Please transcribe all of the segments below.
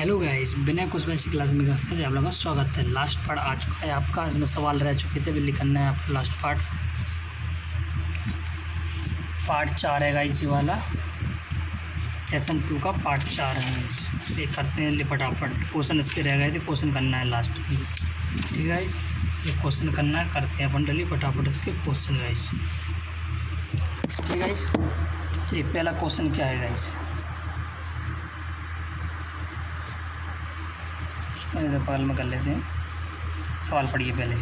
Hello guys, बिना कुछ वैसी क्लास में फिर से आप लोगों का स्वागत है। लास्ट पार्ट आ चुका है आपका, इसमें सवाल रह चुके थे, बिल्ली करना है आपका लास्ट पार्ट 4 है गाइस। ये वाला लेसन 2 का पार्ट 4 है गाइस। ये करते हैं फटाफट, क्वेश्चन इसके रह गए थे, क्वेश्चन करना है लास्ट में। ठीक है गाइस, ये क्वेश्चन करना है, करते हैं अपन डली फटाफट इसके क्वेश्चन गाइस। ठीक है गाइस, ये पहला क्वेश्चन क्या है गाइस, पहले में कर लेते हैं। सवाल पढ़िए पहले।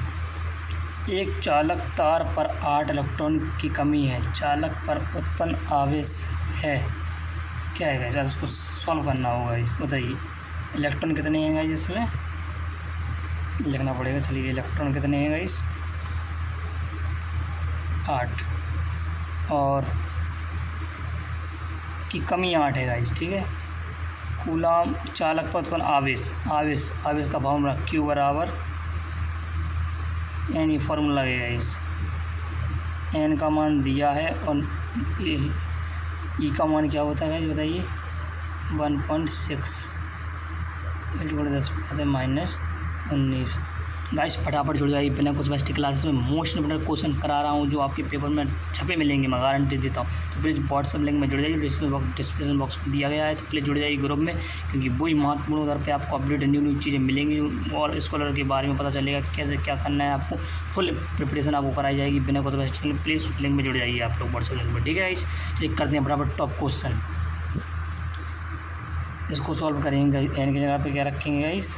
एक चालक तार पर 8 इलेक्ट्रॉन की कमी है, चालक पर उत्पन्न आवेश है, क्या है गाइस? उसको सॉल्व करना होगा। इस बताइए इलेक्ट्रॉन कितने हैं गाइस, इसमें लिखना पड़ेगा। चलिए इलेक्ट्रॉन कितने हैं गाइस? 8, और की कमी 8 है गाइस। ठीक है, कूलाम चालक पर उत्पन्न आवेश का फॉर्मूला Q बराबर एन, ये फॉर्मूला लगेगा। इस एन का मान दिया है और ई का मान क्या होता है बताइए? 1.6 -19। गाइस फटाफट जुड़ जाइए, बिना कुछ बेस्ट क्लासेस में मोस्ट इंपोर्टेंट क्वेश्चन करा रहा हूँ जो आपके पेपर में छपे मिलेंगे, मैं गारंटी देता हूँ। तो प्लीज़ व्हाट्सअप लिंक में जुड़ जाइए, डिस्क्रिप्शन बॉक्स में दिया गया है, तो प्लीज़ जुड़ जाइए ग्रुप में, क्योंकि वही महत्वपूर्ण उधर पे आपको अपडेट न्यू चीज़ें मिलेंगी और स्कॉलर के बारे में पता चलेगा कैसे क्या करना है आपको। फुल प्रिपरेशन आपको कराई जाएगी बिना कुछ बेस्ट। प्लीज़ लिंक में जुड़ जाइए आप लोग व्हाट्सअप लिंक में। ठीक है गाइस, क्लिक करते हैं फटाफट टॉप क्वेश्चन। इसको सॉल्व करेंगे। एन की जगह पे क्या रखेंगे गाइस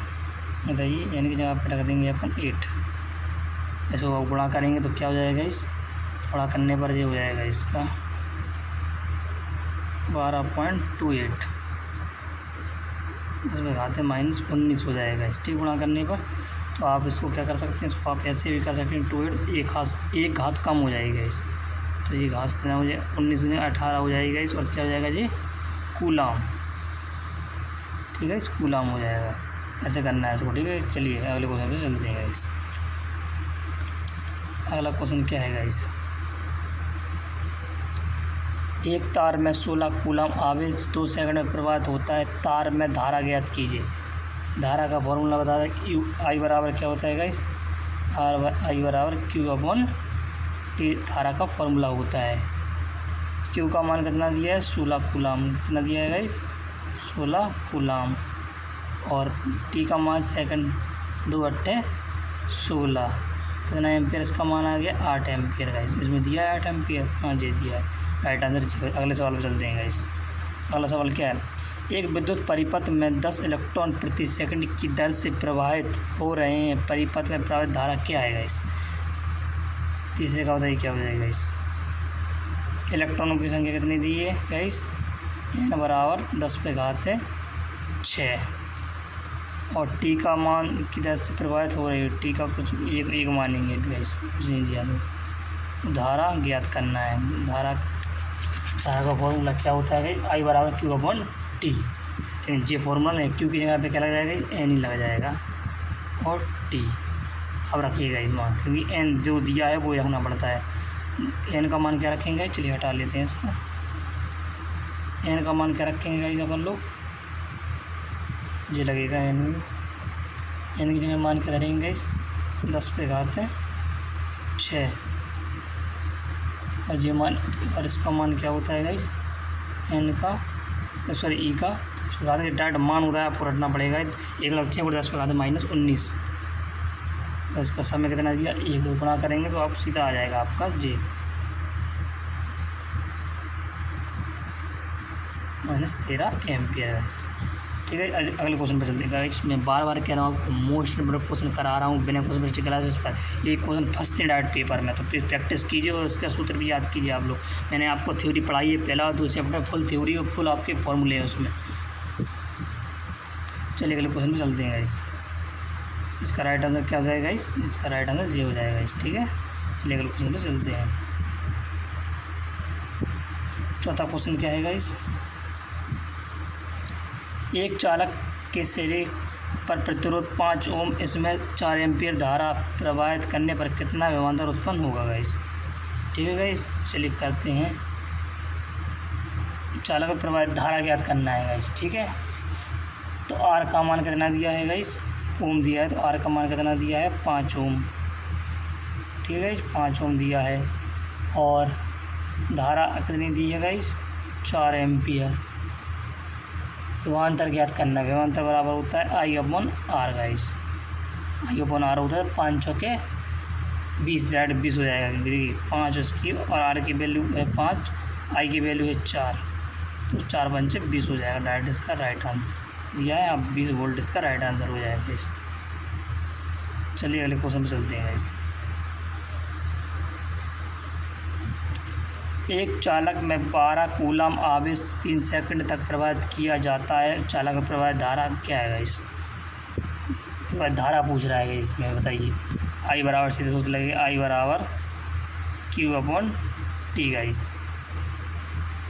बताइए? एन की जगह पे रख देंगे अपन 8। इसको गुणा करेंगे तो क्या हो जाएगा इस? गुणा करने पर ये हो जाएगा इसका 12.28, इसमें घाते -19 हो जाएगा इस। ठीक, गुणा करने पर तो आप इसको क्या कर सकते हैं, इसको आप ऐसे भी कर सकते हैं 28 एक घात कम हो जाएगा इस। तो ये घात कितना हो जाएगा? 19 में 18 हो जाएगा इस, और क्या हो जाएगा जी? कूलाम। ठीक है, इस कूलाम हो जाएगा। ऐसे करना है इसको। ठीक है, चलिए अगले क्वेश्चन पे चलते हैं गाइस। अगला क्वेश्चन क्या है गाइस? एक तार में 16 कूलाम आवेश 2 सेकंड में प्रवाहित होता है, तार में धारा ज्ञात कीजिए। धारा का फॉर्मूला बता दें। Q I बराबर क्या होता है गाइस? I बराबर Q/T धारा का फॉर्मूला होता है। Q का मान कितना दिया है? 16 कूलाम। कितना दिया है गाइस? 16 कूलाम। और T का मान सेकंड 2 × 16, कितना एम्पियर इसका मान आ गया? 8 एम्पियर गाइस। इसमें दिया है 8 एम्पियर, हाँ जी दिया है। Right answer. अगले सवाल पर चलते हैं गाइस। अगला सवाल क्या है? एक विद्युत परिपथ में 10 इलेक्ट्रॉन प्रति सेकंड की दर से प्रवाहित हो रहे हैं, परिपथ में प्रवाहित धारा क्या है गाइस? तीसरे का बताइए क्या हो जाएगा गाइस? इलेक्ट्रॉनों की संख्या कितनी दी है गाइस? n बराबर 10⁻6, और टी का मान की दर से प्रभावित हो रही है। टी का कुछ एक मानेंगे गाइस, कुछ नहीं दिया। तो धारा ज्ञात करना है। धारा का फॉर्मूला क्या होता है? I बराबर Q/T। लेकिन ये फॉर्मूला नहीं, Q की जगह पे क्या लग जाएगा? एन ही लग जाएगा, और T अब रखिएगा इस मान, क्योंकि एन जो दिया है वो रखना पड़ता है। एन का मान क्या रखेंगे? चलिए हटा लेते हैं इसको। एन का मान क्या रखेंगे गाइस अपन लोग? ये लगेगा एन की जगह मान क्या करेंगे गाइस? 10⁻6, और ये मान, और इसका मान क्या होता है गाइस? एन का सॉरी ई का 10⁻6 डायरेक्ट मान होता है, आपको रटना पड़ेगा। 1/6 और 10⁻19। तो इसका समय कितना दिया? 1 2 गुणा करेंगे तो आप सीधा आ जाएगा आपका जी -13 एम्पियर है। ठीक है, अगले क्वेश्चन पर चलते हैं गाइस। मैं बार बार कह रहा हूँ आपको मोस्ट इंपोर्टेंट क्वेश्चन करा रहा हूँ बिना क्वेश्चन बच्चे क्लासेस पर। ये क्वेश्चन फंसते हैं डायरेक्ट पेपर में, तो प्लीज़ प्रैक्टिस कीजिए और इसका सूत्र भी याद कीजिए आप लोग। मैंने आपको थ्योरी पढ़ाई है, पहला और दूसरे चैप्टर फुल थ्योरी और फुल आपके फॉर्मूले हैं उसमें। चलिए अगले क्वेश्चन पर चलते हैं गाइस। इसका राइट आंसर क्या हो जाएगा गाइस? इसका राइट आंसर ये हो जाएगा गाइस। ठीक है, चलिए अगले क्वेश्चन पर चलते हैं। चौथा क्वेश्चन क्या है गाइस? एक चालक के सिरे पर प्रतिरोध 5 ओम, इसमें 4 एम्पियर धारा प्रवाहित करने पर कितना विभवांतर उत्पन्न होगा गाइस? ठीक है गाइस, चलिए करते हैं। चालक में प्रवाहित धारा ज्ञात करना है गाइस। ठीक है, तो आर का मान कितना दिया है गाइस, ओम दिया है, तो आर का मान कितना दिया है 5 ओम। ठीक है, 5 ओम दिया है। और धारा कितनी दी है गाइस, 4 एम्पियर। विभवांतर ज्ञात करना, विभवांतर बराबर होता है I upon R guys. I upon R होता है 5 चौके 20, डायरेक्ट 20 हो जाएगा, क्योंकि 5 उसकी और आर की वैल्यू है 5, आई की वैल्यू है 4, तो 4 पंचे 20 हो जाएगा। डायरेक्ट इसका राइट आंसर दिया है, अब 20 वोल्ट इसका राइट आंसर हो जाएगा इस। चलिए अगले क्वेश्चन पे चलते हैं गाइस। एक चालक में 12 कूलम आवेश 3 सेकंड तक प्रवाहित किया जाता है। चालक में प्रवाहित धारा क्या है गाइस, धारा पूछ रहा है इसमें, बताइए। आई बराबर सीधे सोच लगे, आई बराबर क्यू अपॉन टी गाइस।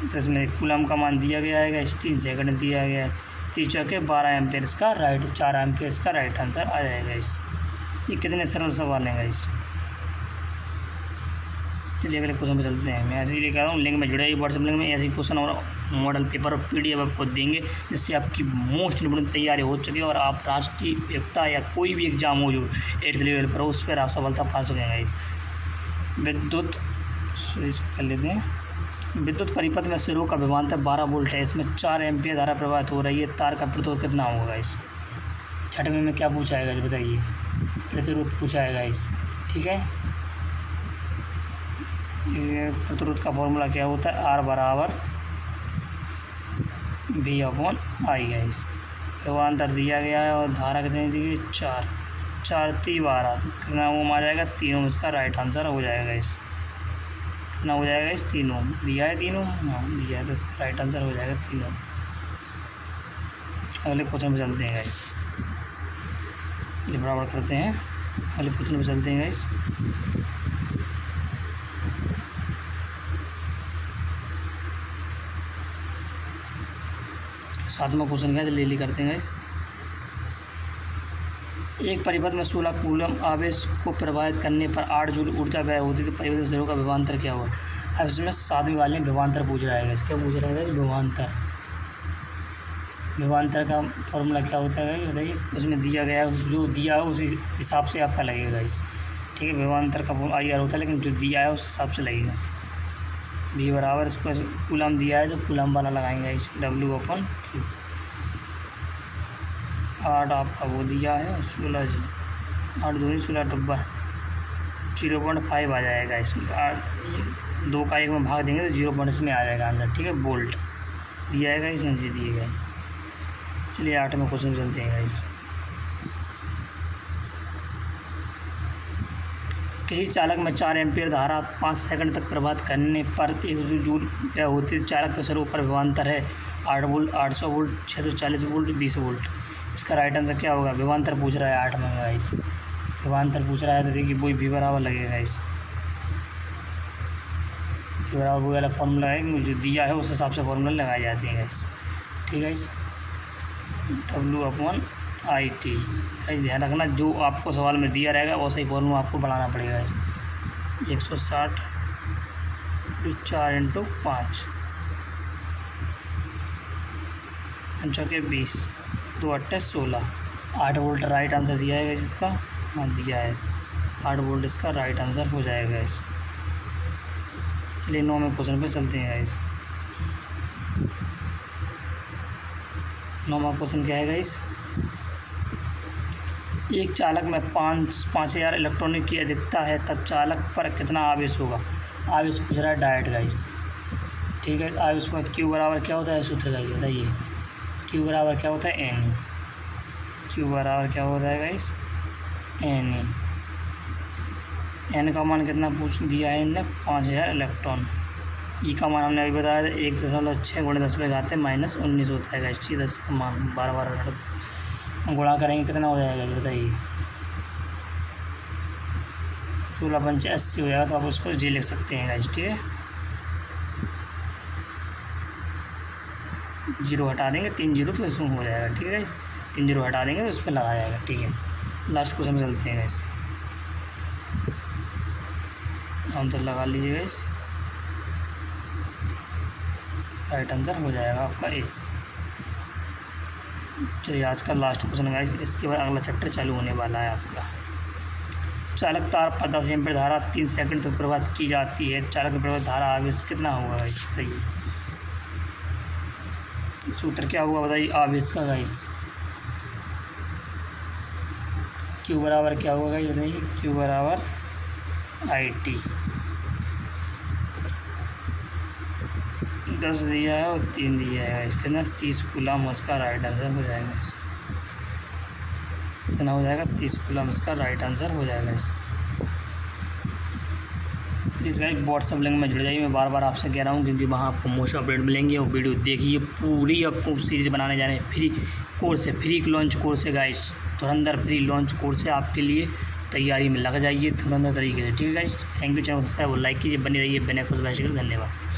तो इसमें कूलम का मान दिया गया है गाइस, 3 सेकंड दिया गया है, 3 चौके 12 एम्पियर इसका राइट, 4 एम्पियर इसका राइट आंसर आ जाएगा इस। ये कितने सरल सवाल हैं गाइस। चलिए अगले क्वेश्चन पे चलते हैं। मैं ऐसे ही कह रहा हूँ, लिंक में जुड़े व्हाट्सएप लिंक में ऐसे ही क्वेश्चन और मॉडल पेपर और PDF आपको देंगे, जिससे आपकी मोस्ट इम्पोर्टेंट तैयारी हो चुकी है और आप राष्ट्रीय एकता या कोई भी एग्जाम हो जो 8th लेवल पर हो, उस पर आप सफलता पा सकेंगे। विद्युत कर लेते हैं। विद्युत परिपथ में सिरों का विभवांतर 12 वोल्ट है, इसमें 4 एम्पियर धारा प्रवाहित हो रही है। तार का प्रतिरोध कितना होगा इस। 6वें में क्या पूछा जाएगा बताइए, प्रतिरोध पूछा जाएगा इस। ठीक है, ये प्रतिरोध का फॉर्मूला क्या होता है, आर बराबर V अपॉन आई है इस। विभवांतर दिया गया है और धारा कितनी दी गई, 4, 4 3 12, कितना ओम आ जाएगा, 3 ओम इसका राइट आंसर हो जाएगा इस। कितना हो जाएगा इस, 3 ओम दिया है, 3 ओम हाँ दिया है, तो इसका राइट आंसर हो जाएगा 3 ओम। अगले क्वेश्चन पे चलते हैं गाइस, ये बराबर करते हैं। अगले क्वेश्चन पे चलते हैं गाइस। सातवां क्वेश्चन क्या है, ले करते हैं गाइस। एक परिपथ में 16 कूलम आवेश को प्रवाहित करने पर 8 जूल ऊर्जा व्यय होती है, तो परिपथ में सिरों का विभवांतर क्या हुआ। अब इसमें 7वीं वाले विभवांतर पूछ रहा है, क्या पूछ रहा है, विभवांतर। विभवांतर का फॉर्मूला क्या होता है बताइए। उसमें दिया गया, जो दिया है उसी हिसाब से आपका लगेगा इस। ठीक है, विभवांतर का IR होता है, लेकिन जो दिया है उस हिसाब से लगेगा। V बराबर, इसको कूलम दिया है तो कूलम वाला लगाएंगे इस, W अपॉन 8 आपका वो दिया है, 16 जी 8 दूनी 16 डब्बा 0.5 आ जाएगा इसमें। 2 का 1 में भाग देंगे तो 0 इसमें आ जाएगा आंसर। ठीक है, बोल्ट दिया है गाइस, जी दिए गए। चलिए 8वें क्वेश्चन चलते हैं गाइस। किसी चालक में 4 एम्पियर धारा 5 सेकंड तक प्रवाहित करने पर 1 जूल क्या होती है। चालक के सिरों पर विभवांतर है 8 वोल्ट, 800 वोल्ट, 640 वोल्ट, 20 वोल्ट। इसका राइट आंसर क्या होगा, विभवांतर पूछ रहा है 8 में गाइस। विभवांतर पूछ रहा है तो देखिए वही V बराबर लगेगा इस। V बराबर वो वाला फॉर्मूला है, जो दिया है उस हिसाब से फॉर्मूला लगाए जाते हैं गाइस। ठीक है इस, W अपॉन IT। ध्यान रखना, जो आपको सवाल में दिया रहेगा वैसा ही फॉर्मूला आपको बढ़ाना पड़ेगा इस। 160 4 × 5 5 20 2 8 16 8 वोल्ट राइट आंसर दिया है इसका। हाँ दिया है, 8 वोल्ट इसका राइट आंसर हो जाएगा इस। चलिए 9वें क्वेश्चन पे चलते हैं गाइस। 9वां क्वेश्चन क्या है गाइस। एक चालक में 5000 इलेक्ट्रॉनिक की अधिकता है, तब चालक पर कितना आवेश होगा। आवेश पूछ रहा है डायरेक्ट गाइस। ठीक है, आवेश में Q बराबर क्या होता है, सूत्र गाइस बताइए। Q बराबर क्या होता है, NE। Q बराबर क्या होता है गाइस, NE। N का मान कितना पूछ दिया है इनने, 5000 इलेक्ट्रॉन। E का मान हमने अभी बताया था 1.6 × 10⁻19 होता है गाइस। 10 का मान 12 गुणा करेंगे कितना हो जाएगा ये बताइए। 16 पंचे 80 हो जाएगा, तो आप उसको जी लिख सकते हैं गाइस। ठीक है, 0 हटा देंगे, 3 0 तो इसमें हो जाएगा। ठीक है गाइस, 3 0 हटा देंगे तो उस पर लगा जाएगा। ठीक है, लास्ट क्वेश्चन में चलते हैं गाइस। आंसर लगा लीजिए गाइस, राइट आंसर हो जाएगा आपका A। चलिए आज का लास्ट क्वेश्चन है गाइस, इसके बाद अगला चैप्टर चालू होने वाला है आपका। चालक तार पर 10 एम्पीयर धारा 3 सेकंड तक प्रवाहित की जाती है। चालक में प्रवाहित धारा आवेश कितना होगा गाइस, बताइए। सूत्र क्या होगा बताइए आवेश का गाइस। क्यू बराबर क्या होगा गाइस बताइए। क्यू बराबर IT 10 दिया है और 3 दिया है इसके ना 30 कूलम उसका राइट आंसर हो जाएगा। कितना हो जाएगा 30 कूलम इसका राइट आंसर हो जाएगा। इस गाइस व्हाट्सएप लिंक में जुड़ जाइए। मैं बार बार आपसे कह रहा हूँ क्योंकि वहाँ आपको मोस्ट अपडेट मिलेंगे और वीडियो देखिए। पूरी आपको सीरीज बनाने जा रहे हैं। फ्री कोर्स है, फ्री लॉन्च कोर्स है गाइस। धुरंधर फ्री लॉन्च कोर्स है आपके लिए, तैयारी में लग जाइए धुरंधर तरीके से। ठीक है guys, thank you. Channel subscribe और लाइक कीजिए, बने रहिए। धन्यवाद।